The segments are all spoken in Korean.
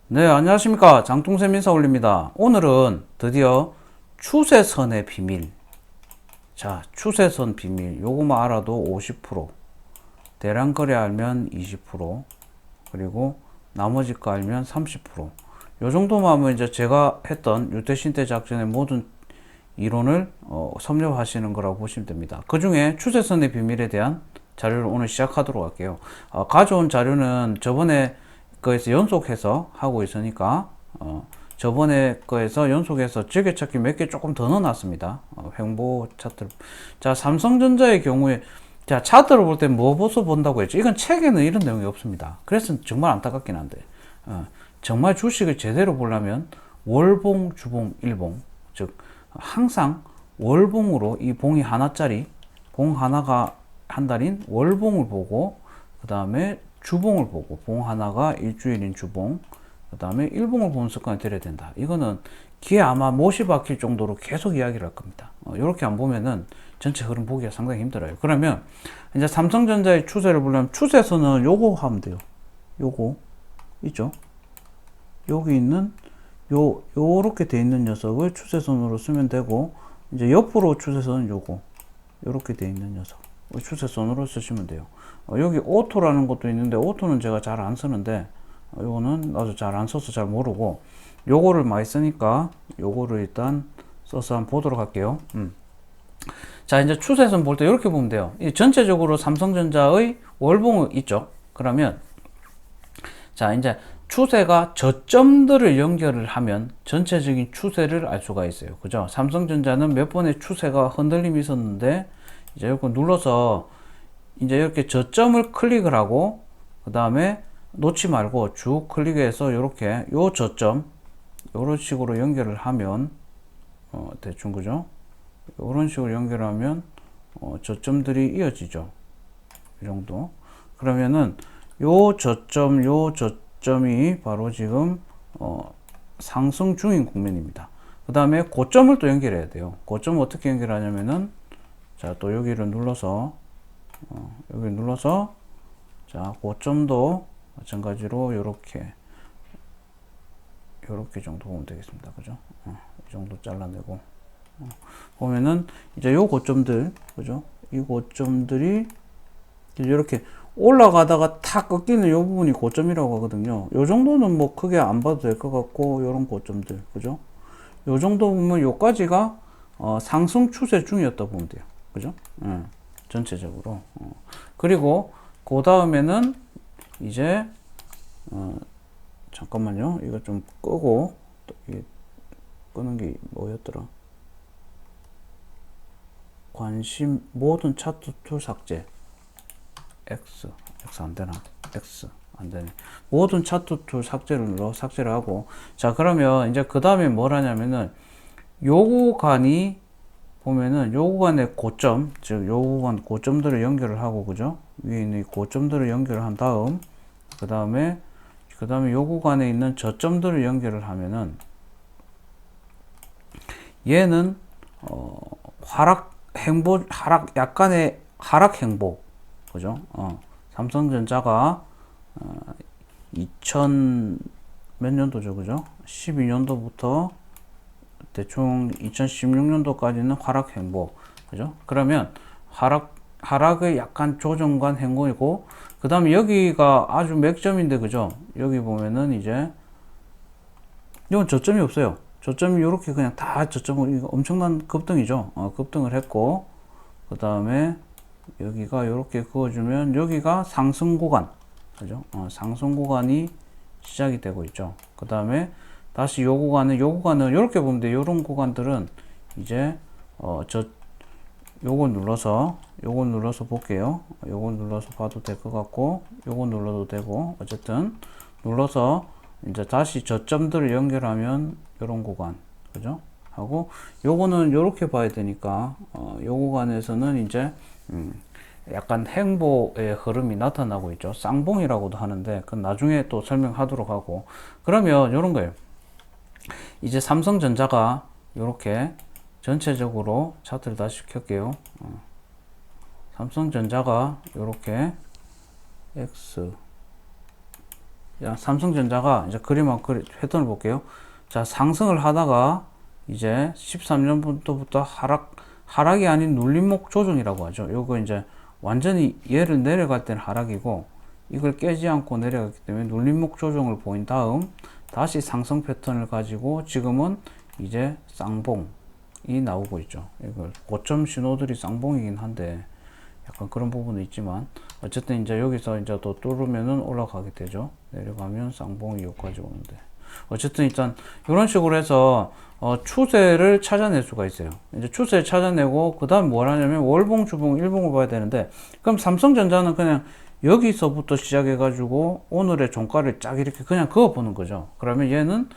네, 안녕하십니까. 장통셈 인사 올립니다. 오늘은 드디어 추세선의 비밀. 자, 추세선 비밀. 요거만 알아도 50%, 대량 거래 알면 20%, 그리고 나머지 거 알면 30%. 요 정도만 하면 이제 제가 했던 유태신태 작전의 모든 이론을 섭렵하시는 거라고 보시면 됩니다. 그 중에 추세선의 비밀에 대한 자료를 오늘 시작하도록 할게요. 가져온 자료는 저번에 거에서 연속해서 하고 있으니까 저번에 거에서 연속해서 즐겨찾기 몇 개 조금 더 넣어놨습니다. 횡보 차트. 자, 삼성전자의 경우에 자, 차트를 볼 때 뭐 보서 본다고 했죠? 이건 책에는 이런 내용이 없습니다. 그래서 정말 안타깝긴 한데 정말 주식을 제대로 보려면 월봉, 주봉, 일봉, 즉 항상 월봉으로 이 봉이 하나짜리, 봉 하나가 한 달인 월봉을 보고 그 다음에 주봉을 보고, 봉 하나가 일주일인 주봉, 그 다음에 일봉을 보는 습관을 들여야 된다. 이거는 귀에 아마 못이 박힐 정도로 계속 이야기를 할 겁니다. 이렇게 안 보면은 전체 흐름 보기가 상당히 힘들어요. 그러면 이제 삼성전자의 추세를 보려면 추세선은 요거 하면 돼요. 요거 있죠? 여기 있는 요렇게 돼 있는 녀석을 추세선으로 쓰면 되고, 이제 옆으로 추세선은 요렇게 돼 있는 녀석 추세선으로 쓰시면 돼요. 여기 오토라는 것도 있는데 오토는 제가 잘 안 쓰는데 요거는 나도 잘 안 써서 잘 모르고, 요거를 많이 쓰니까 요거를 일단 써서 한번 보도록 할게요. 자, 이제 추세선 볼 때 이렇게 보면 돼요. 전체적으로 삼성전자의 월봉이 있죠. 그러면 자, 이제 추세가 저점들을 연결을 하면 전체적인 추세를 알 수가 있어요. 그죠? 삼성전자는 몇 번의 추세가 흔들림이 있었는데, 이제 이거 눌러서 이제 이렇게 저점을 클릭을 하고, 그 다음에 놓지 말고 쭉 클릭해서 이렇게 요 저점, 요런 식으로 연결을 하면, 대충 그죠? 요런 식으로 연결하면, 저점들이 이어지죠. 이 정도. 그러면은, 요 저점이 바로 지금 상승 중인 국면입니다. 그 다음에 고점을 또 연결해야 돼요. 고점을 어떻게 연결하냐면은, 자, 또 여기를 눌러서 자, 고점도 마찬가지로 요렇게 정도 보면 되겠습니다. 그죠? 이 정도 잘라내고 보면은 이제 요 고점들, 그죠? 이 고점들이 이렇게 올라가다가 탁 꺾이는 요 부분이 고점이라고 하거든요. 요 정도는 뭐 크게 안 봐도 될 것 같고, 요런 고점들, 그죠? 요 정도 보면 요까지가 상승 추세 중이었다 보면 돼요. 그죠? 전체적으로. 그리고 그 다음에는 이제 잠깐만요. 이거 좀 끄고, 또 이게 끄는 게 뭐였더라? 관심 모든 차트 툴 삭제. X 안 되나? X 안 되네. 모든 차트 툴 삭제를 하고, 자, 그러면 이제 그 다음에 뭘 하냐면은 요 구간이 보면은 요 구간의 고점, 즉 요 구간 고점들을 연결을 하고, 그죠? 위에 있는 고점들을 연결을 한 다음, 그 다음에 요 구간에 있는 저점들을 연결을 하면은 얘는 약간의 하락 행보, 그죠? 삼성전자가 2000 몇 년도죠, 그죠? 12년도부터 대충 2016년도까지는 하락 행보, 그죠? 그러면 하락의 약간 조정관 행보이고, 그 다음에 여기가 아주 맥점인데, 그죠? 여기 보면은 이제 이건 저점이 없어요. 저점이 이렇게 그냥 다 저점을, 이거 엄청난 급등이죠. 급등을 했고, 그 다음에 여기가 이렇게 그어주면 여기가 상승 구간, 그죠? 상승 구간이 시작이 되고 있죠. 그 다음에 다시 요 구간은 이렇게 보면 돼요. 요런 구간들은 이제 요거 눌러서 볼게요. 요거 눌러서 봐도 될 것 같고, 요거 눌러도 되고, 어쨌든 눌러서 이제 다시 저점들을 연결하면 요런 구간, 그죠? 하고 요거는 요렇게 봐야 되니까 요 구간에서는 이제 약간 행보의 흐름이 나타나고 있죠. 쌍봉이라고도 하는데 그건 나중에 또 설명하도록 하고, 그러면 요런 거예요. 이제 삼성전자가 요렇게 전체적으로 차트를 다시 켤게요. 삼성전자가 요렇게 X 자, 삼성전자가 이제 패턴을 볼게요. 자, 상승을 하다가 이제 13년부터 하락이 아닌 눌림목 조정이라고 하죠. 요거 이제 완전히 얘를 내려갈 때는 하락이고 이걸 깨지 않고 내려갔기 때문에 눌림목 조정을 보인 다음 다시 상승 패턴을 가지고 지금은 이제 쌍봉이 나오고 있죠. 이걸 고점 신호들이 쌍봉이긴 한데 약간 그런 부분은 있지만 어쨌든 이제 여기서 이제 또 뚫으면은 올라가게 되죠. 내려가면 쌍봉이 여기까지 오는데 어쨌든 일단 이런 식으로 해서 추세를 찾아낼 수가 있어요. 이제 추세를 찾아내고 그 다음 뭘 하냐면 월봉, 주봉, 일봉을 봐야 되는데 그럼 삼성전자는 그냥 여기서부터 시작해가지고 오늘의 종가를 쫙 이렇게 그냥 그어보는 거죠. 그러면 얘는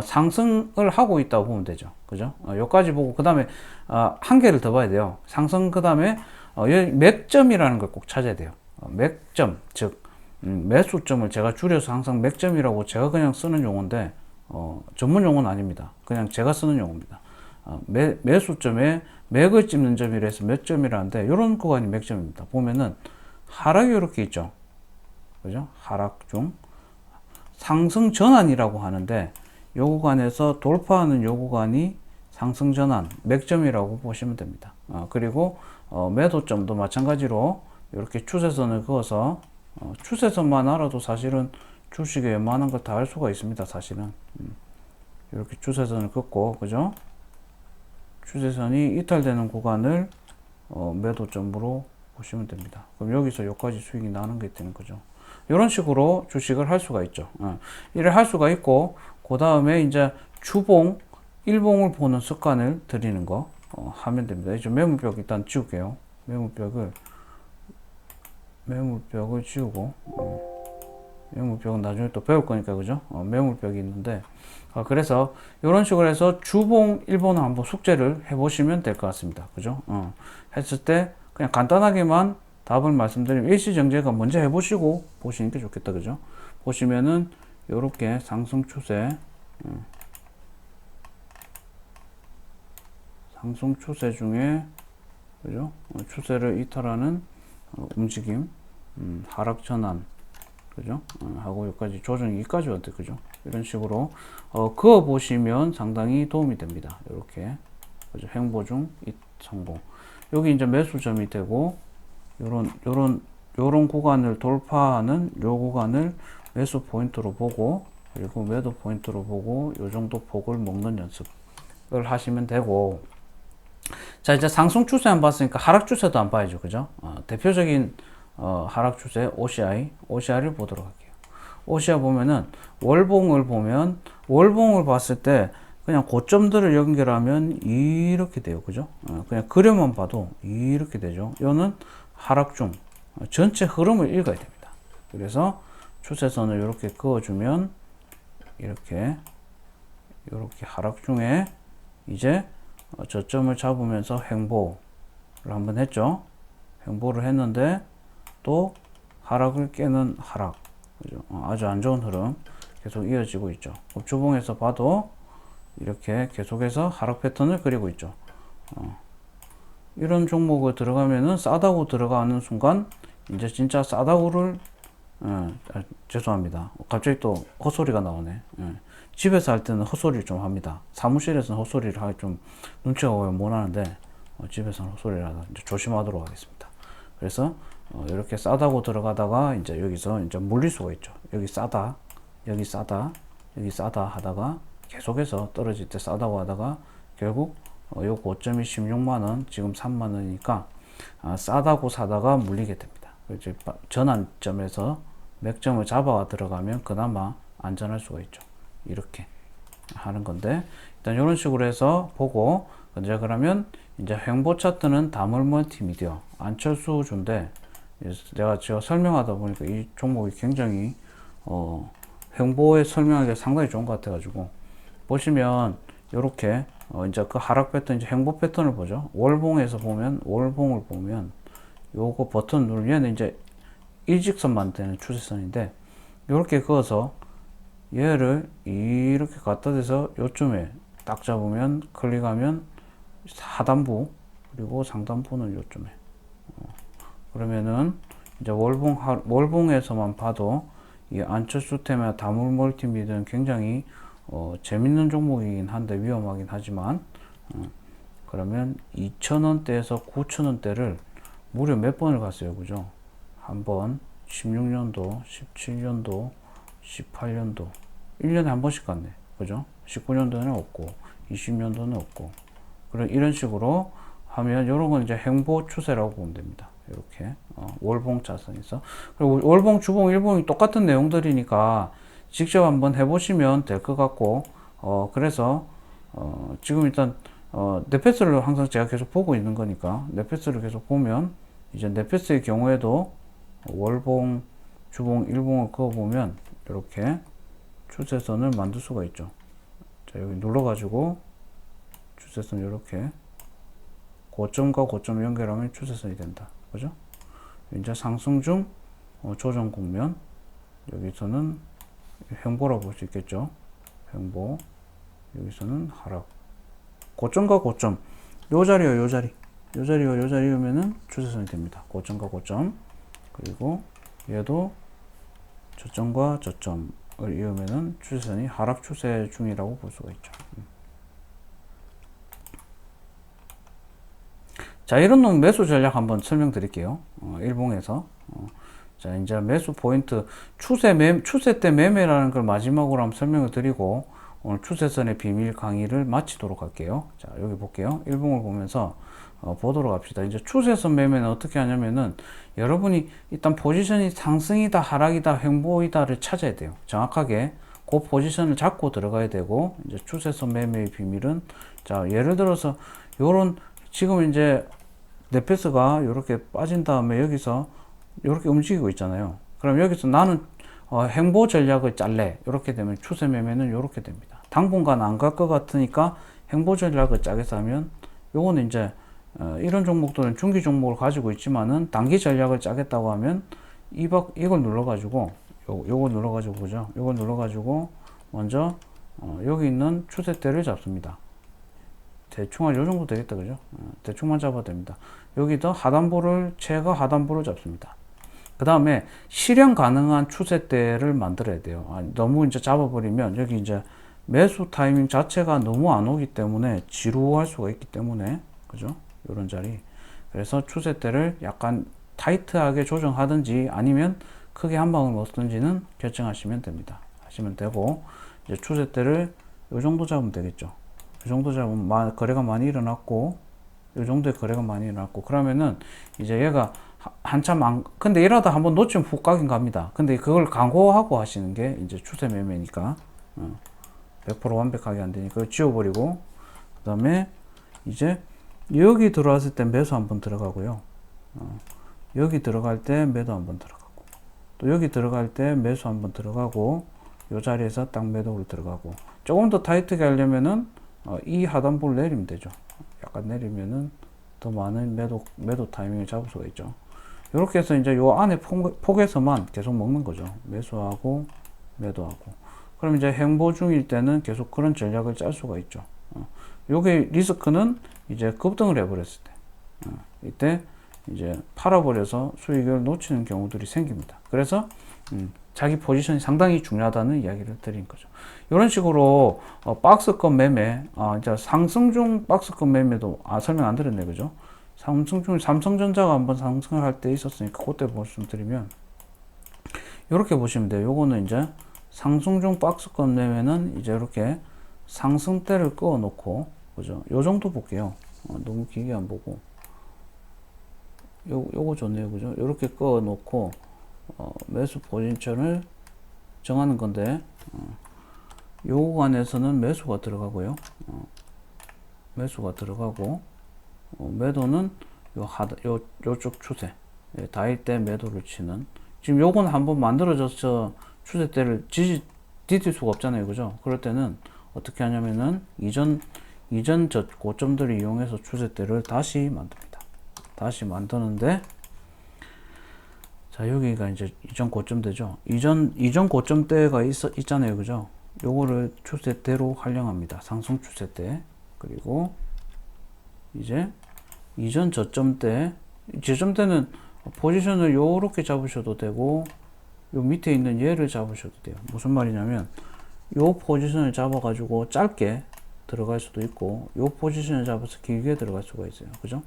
상승을 하고 있다고 보면 되죠. 그죠? 여기까지 보고 그 다음에 한 개를 더 봐야 돼요. 상승 그 다음에 맥점이라는 걸 꼭 찾아야 돼요. 맥점, 즉 매수점을 제가 줄여서 항상 맥점이라고 제가 그냥 쓰는 용어인데 전문 용어는 아닙니다. 그냥 제가 쓰는 용어입니다. 매수점에 맥을 찝는 점이라 해서 몇 점이라는데 이런 구간이 맥점입니다. 보면은 하락이 이렇게 있죠. 그죠? 하락 중 상승 전환이라고 하는데 요 구간에서 돌파하는 요 구간이 상승 전환 맥점이라고 보시면 됩니다. 그리고 매도점도 마찬가지로 이렇게 추세선을 그어서 추세선만 알아도 사실은 주식에 웬만한 걸 다 할 수가 있습니다. 사실은 이렇게 추세선을 긋고 그죠? 추세선이 이탈되는 구간을 매도점으로 보시면 됩니다. 그럼 여기서 여기까지 수익이 나는 게 되는 거죠. 이런 식으로 주식을 할 수가 있죠. 이를 할 수가 있고 그 다음에 이제 주봉, 일봉을 보는 습관을 들이는 거 하면 됩니다. 이제 매물벽 일단 지울게요. 매물벽을 지우고 매물벽은 나중에 또 배울 거니까 그죠? 매물벽이 있는데 그래서 이런 식으로 해서 주봉, 일봉을 한번 숙제를 해보시면 될 것 같습니다. 그죠? 했을 때 그냥 간단하게만 답을 말씀드리면 일시정제가 먼저 해보시고 보시는 게 좋겠다. 그죠? 보시면은 요렇게 상승 추세 중에 그죠? 추세를 이탈하는 움직임 하락 전환 그죠? 하고 여기까지 조정이 여기까지 왔대. 그죠? 이런 식으로 그어 보시면 상당히 도움이 됩니다. 이렇게 그죠? 횡보 중 성공. 여기 이제 매수점이 되고 요런 구간을 돌파하는 요 구간을 매수 포인트로 보고 그리고 매도 포인트로 보고 요 정도 폭을 먹는 연습을 하시면 되고 자 이제 상승 추세 안 봤으니까 하락 추세도 안 봐야죠. 그죠? 대표적인 하락 추세 OCI를 보도록 할게요. OCI 보면은 월봉을 봤을 때 그냥 고점들을 연결하면 이렇게 돼요. 그죠? 그냥 그려만 봐도 이렇게 되죠. 이거는 하락 중 전체 흐름을 읽어야 됩니다. 그래서 추세선을 이렇게 그어주면 이렇게 하락 중에 이제 저점을 잡으면서 횡보를 한번 했죠. 횡보를 했는데 또 하락을 깨는 하락. 그죠? 아주 안 좋은 흐름 계속 이어지고 있죠. 주봉에서 봐도 이렇게 계속해서 하락 패턴을 그리고 있죠. 이런 종목을 들어가면은 싸다고 들어가는 순간 이제 진짜 싸다고를 죄송합니다. 갑자기 또 헛소리가 나오네. 집에서 할 때는 헛소리를 좀 합니다. 사무실에서는 헛소리를 하기 좀 눈치가 보면 못 하는데 집에서는 헛소리를 하다 조심하도록 하겠습니다. 그래서 이렇게 싸다고 들어가다가 이제 여기서 이제 물릴 수가 있죠. 여기 싸다, 여기 싸다, 여기 싸다 하다가 계속해서 떨어질 때 싸다고 하다가 결국 요 고점이 16만원, 지금 3만원이니까 싸다고 사다가 물리게 됩니다. 이제 전환점에서 맥점을 잡아 들어가면 그나마 안전할 수가 있죠. 이렇게 하는 건데 일단 이런 식으로 해서 보고 이제 그러면 이제 횡보 차트는 다물 멀티미디어 안철수 주인데 제가 설명하다 보니까 이 종목이 굉장히 횡보에 설명하기가 상당히 좋은 것 같아 가지고 보시면 요렇게 이제 그 하락 패턴 이제 횡보 패턴을 보죠. 월봉을 보면 요거 버튼 누르면 이제 일직선만 되는 추세선인데 요렇게 그어서 얘를 이렇게 갖다 대서 요쯤에 딱 잡으면 클릭하면 하단부 그리고 상단부는 요쯤에 그러면은 이제 월봉에서만 봐도 이 안철수템이나 다물멀티미디어는 굉장히 재밌는 종목이긴 한데 위험하긴 하지만 그러면 2,000원대에서 9,000원대를 무려 몇 번을 갔어요, 그죠? 한번 16년도, 17년도, 18년도 1년에 한 번씩 갔네, 그죠? 19년도는 없고 20년도는 없고 그런 이런 식으로 하면 이런 건 이제 행보 추세라고 보면 됩니다. 이렇게 월봉 차선에서 그리고 월봉, 주봉, 일봉이 똑같은 내용들이니까 직접 한번 해보시면 될 것 같고 그래서 지금 일단 넷패스를 항상 제가 계속 보고 있는 거니까 넷패스를 계속 보면 이제 넷패스의 경우에도 월봉, 주봉, 일봉을 그어보면 이렇게 추세선을 만들 수가 있죠. 자, 여기 눌러가지고 추세선 이렇게 고점과 고점 연결하면 추세선이 된다. 그죠? 이제 상승 중 조정 국면, 여기서는 횡보라고 볼 수 있겠죠. 횡보, 여기서는 하락. 고점과 고점, 요 자리요, 요 자리. 요 자리와 요 자리면은 추세선이 됩니다. 고점과 고점. 그리고 얘도 저점과 저점을 이으면은 추세선이 하락 추세 중이라고 볼 수가 있죠. 자, 이런 놈 매수 전략 한번 설명드릴게요. 일봉에서. 자, 이제 매수 포인트, 추세 때 매매라는 걸 마지막으로 한번 설명을 드리고, 오늘 추세선의 비밀 강의를 마치도록 할게요. 자, 여기 볼게요. 일봉을 보면서, 보도록 합시다. 이제 추세선 매매는 어떻게 하냐면은, 여러분이 일단 포지션이 상승이다, 하락이다, 횡보이다를 찾아야 돼요. 정확하게 그 포지션을 잡고 들어가야 되고, 이제 추세선 매매의 비밀은, 자, 예를 들어서, 요런, 지금 이제 넷패스가 이렇게 빠진 다음에 여기서 이렇게 움직이고 있잖아요. 그럼 여기서 나는 행보 전략을 짤래. 이렇게 되면 추세 매매는 이렇게 됩니다. 당분간 안 갈 것 같으니까 행보 전략을 짜겠어 하면 요거는 이제 이런 종목들은 중기 종목을 가지고 있지만은 단기 전략을 짜겠다고 하면 이걸 눌러가지고 요거 눌러가지고 보죠. 요걸 눌러가지고 먼저 여기 있는 추세대를 잡습니다. 대충 한 요 정도 되겠다, 그죠? 대충만 잡아도 됩니다. 여기도 하단부를, 최고 하단부를 잡습니다. 그 다음에 실현 가능한 추세대를 만들어야 돼요. 너무 이제 잡아버리면 여기 이제 매수 타이밍 자체가 너무 안 오기 때문에 지루할 수가 있기 때문에, 그죠? 요런 자리. 그래서 추세대를 약간 타이트하게 조정하든지 아니면 크게 한 방울 넣든지는 결정하시면 됩니다. 하시면 되고, 이제 추세대를 요 정도 잡으면 되겠죠. 이 정도 잡으면 거래가 많이 일어났고, 이 정도의 거래가 많이 일어났고, 그러면은 이제 얘가 한참 근데 이러다 한번 놓치면 훅 가긴 갑니다. 근데 그걸 강구하고 하시는 게 이제 추세 매매니까 100% 완벽하게 안 되니까 그걸 지워버리고, 그 다음에 이제 여기 들어왔을 때 매수 한번 들어가고요. 여기 들어갈 때 매도 한번 들어가고, 또 여기 들어갈 때 매수 한번 들어가고, 이 자리에서 딱 매도로 들어가고, 조금 더 타이트하게 하려면은 이 하단부를 내리면 되죠. 약간 내리면은 더 많은 매도 타이밍을 잡을 수가 있죠. 이렇게 해서 이제 요 안에 폭에서만 계속 먹는 거죠. 매수하고 매도하고. 그럼 이제 행보 중일 때는 계속 그런 전략을 짤 수가 있죠. 요게 리스크는 이제 급등을 해버렸을 때, 이때 이제 팔아버려서 수익을 놓치는 경우들이 생깁니다. 그래서 자기 포지션이 상당히 중요하다는 이야기를 드린 거죠. 이런 식으로 박스권 매매, 이제 상승 중 박스권 매매도 설명 안 드렸네, 그죠? 상승 중 삼성전자가 한번 상승을 할 때 있었으니까 그때 말씀드리면 이렇게 보시면 돼요. 요거는 이제 상승 중 박스권 매매는 이제 이렇게 상승대를 그어 놓고, 그죠? 요 정도 볼게요. 너무 길게 안 보고 요거 좋네요, 그죠? 이렇게 그어 놓고 매수 포지션을 정하는 건데, 요 구간에서는 매수가 들어가고요. 매수가 들어가고, 매도는 요쪽 추세, 다일 때 매도를 치는. 지금 요건 한번 만들어져서 추세대를 디딜 수가 없잖아요, 그죠? 그럴 때는 어떻게 하냐면은 이전 고점들을 이용해서 추세대를 다시 만듭니다. 다시 만드는데, 자, 여기가 이제 이전 고점대죠. 이전 고점대가 있잖아요, 그죠? 요거를 추세대로 활용합니다. 상승 추세대. 그리고 이제 이전 저점대는 포지션을 요렇게 잡으셔도 되고, 요 밑에 있는 얘를 잡으셔도 돼요. 무슨 말이냐면 요 포지션을 잡아가지고 짧게 들어갈 수도 있고 요 포지션을 잡아서 길게 들어갈 수가 있어요. 그죠?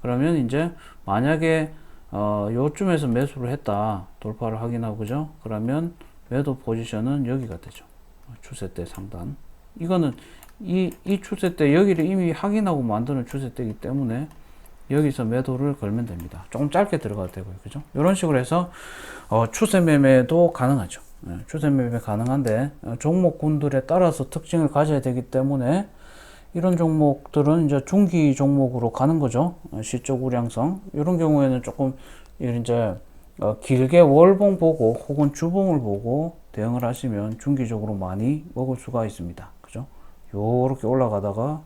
그러면 이제 만약에 요쯤에서 매수를 했다, 돌파를 확인하고, 그죠? 그러면 매도 포지션은 여기가 되죠. 추세 때 상단. 이거는 이 추세 때 여기를 이미 확인하고 만드는 추세 때이기 때문에 여기서 매도를 걸면 됩니다. 조금 짧게 들어가도 되고요. 그죠? 이런 식으로 해서 추세 매매도 가능하죠. 추세 매매 가능한데 종목군들에 따라서 특징을 가져야 되기 때문에 이런 종목들은 이제 중기 종목으로 가는 거죠. 시적 우량성. 이런 경우에는 조금 이제 길게 월봉 보고 혹은 주봉을 보고 대응을 하시면 중기적으로 많이 먹을 수가 있습니다. 그죠? 요렇게 올라가다가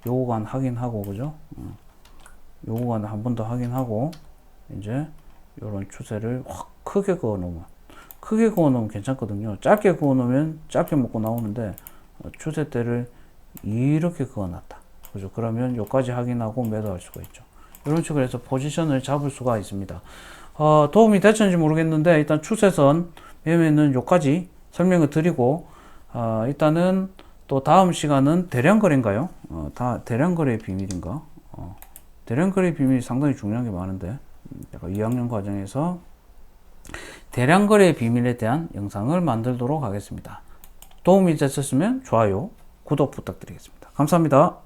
요구간 확인하고, 그죠? 요구간 한 번 더 확인하고 이제 요런 추세를 확 크게 그어 놓으면 괜찮거든요. 짧게 그어 놓으면 짧게 먹고 나오는데 추세 때를 이렇게 그어놨다. 그죠? 그러면 요까지 확인하고 매도할 수가 있죠. 이런 식으로 해서 포지션을 잡을 수가 있습니다. 도움이 됐는지 모르겠는데 일단 추세선 매매는 요까지 설명을 드리고 일단은 또 다음 시간은 대량거래인가요? 대량거래의 비밀인가? 대량거래의 비밀이 상당히 중요한 게 많은데 제가 2학년 과정에서 대량거래의 비밀에 대한 영상을 만들도록 하겠습니다. 도움이 되셨으면 좋아요, 구독 부탁드리겠습니다. 감사합니다.